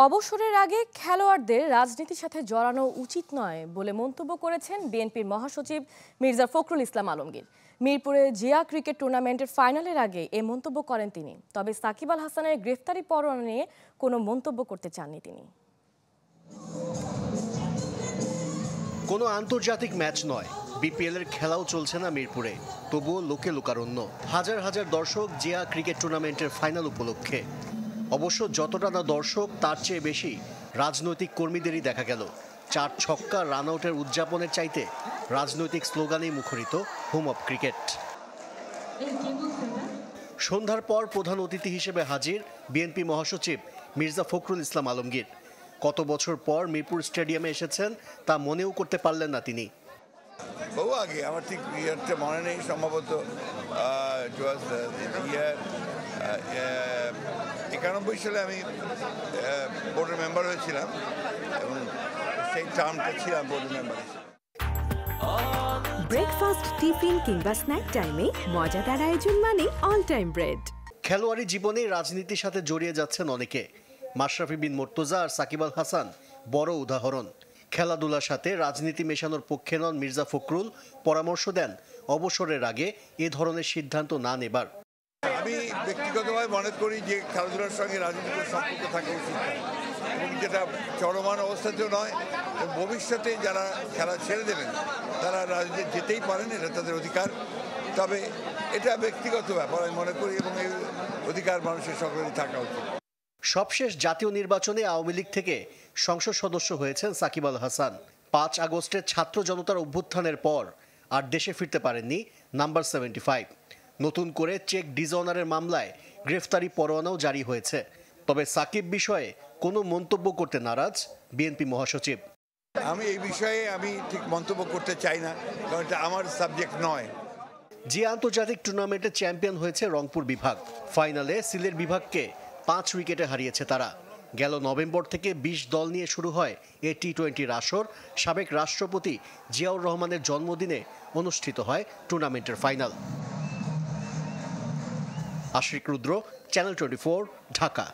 অবসরের আগে খেলোয়াড়দের রাজনীতির সাথে জড়ানো উচিত নয় বলে মন্তব্য করেছেন বিএনপির মহাসচিব মির্জা ফখরুল ইসলাম আলমগীর। মিরপুরে জিয়া ক্রিকেট টুর্নামেন্টের ফাইনালের আগে এ মন্তব্য করেন তিনি। তবে সাকিব আল হাসানের গ্রেফতারি পরোয়ানা নিয়ে কোনো মন্তব্য করতে চাননি তিনি। কোনো আন্তর্জাতিক ম্যাচ নয়, বিপিএল এর খেলাও চলছে না মিরপুরে, তবুও লোকে লোকারণ্য। হাজার হাজার দর্শক জিয়া ক্রিকেট টুর্নামেন্টের ফাইনাল উপলক্ষে। অবশ্য যতটা না দর্শক, তার চেয়ে বেশি রাজনৈতিক কর্মীদেরই দেখা গেল। 4 ছক্কা রান আউটের উদযাপনের চাইতে রাজনৈতিক স্লোগানেই মুখরিত হোম অব ক্রিকেট। সন্ধ্যার পর প্রধান অতিথি হিসেবে হাজির বিএনপি মহাসচিব মির্জা ফখরুল ইসলাম আলমগীর। কত বছর পর মিরপুর স্টেডিয়ামে এসেছেন তা মনেও করতে পারলেন না তিনি। বহু আগে, আমার ঠিক ইয়ারটা মনে নেই, সম্ভবত 91 সালে আমি বোর্ডের মেম্বার হয়েছিলাম এবং সেই টার্মটা ছিলাম বোর্ডের মেম্বার। ব্রেকফাস্ট, টিফিন কিংবা স্ন্যাক টাইমে মজাদার আয়োজন মানে অল টাইম ব্রেড। খেলোয়াড়ি জীবনে রাজনীতির সাথে জড়িয়ে যাচ্ছেন অনেকে। মাশরাফি বিন মুর্তজা আর সাকিব আল হাসান বড় উদাহরণ। খেলাধুলার সাথে রাজনীতি মেশানোর পক্ষে নন মির্জা ফখরুল, পরামর্শ দেন অবসরের আগে এ ধরনের সিদ্ধান্ত না নেবার। আমি ব্যক্তিগতভাবে মনে করি যে খেলাধুলার সঙ্গে রাজনীতির সম্পর্ক থাকা উচিত এবং যেটা চলমান অবস্থাতেও নয়। ভবিষ্যতে যারা খেলা ছেড়ে দেবেন তারা রাজনীতি যেতেই পারেন, এটা তাদের অধিকার। তবে এটা ব্যক্তিগত ব্যাপার আমি মনে করি এবং এই অধিকার মানুষের সকলেরই থাকা উচিত। সবশেষ জাতীয় নির্বাচনে আওয়ামী লীগ থেকে সংসদ সদস্য হয়েছেন সাকিব আল হাসান। 5 আগস্টের ছাত্র জনতার অভ্যুত্থানের পর আর দেশে ফিরতে পারেননি নাম্বার 75। নতুন করে চেক ডিসঅনারের মামলায় গ্রেফতারি পরোয়ানাও জারি হয়েছে। তবে সাকিব বিষয়ে কোনো মন্তব্য করতে নারাজ বিএনপি মহাসচিব। আমি এই বিষয়ে ঠিক মন্তব্য করতে চাই না, কারণ এটা আমার সাবজেক্ট নয়। যে আন্তর্জাতিক টুর্নামেন্টে চ্যাম্পিয়ন হয়েছে রংপুর বিভাগ, ফাইনালে সিলেট বিভাগকে 5 উইকেটে হারিয়েছে তারা। গেল নভেম্বর থেকে 20 দল নিয়ে শুরু হয় এই টি-20 আসর। সাবেক রাষ্ট্রপতি জিয়াউর রহমানের জন্মদিনে অনুষ্ঠিত হয় টুর্নামেন্টের ফাইনাল। আশিক রুদ্র, চ্যানেল 24, ঢাকা।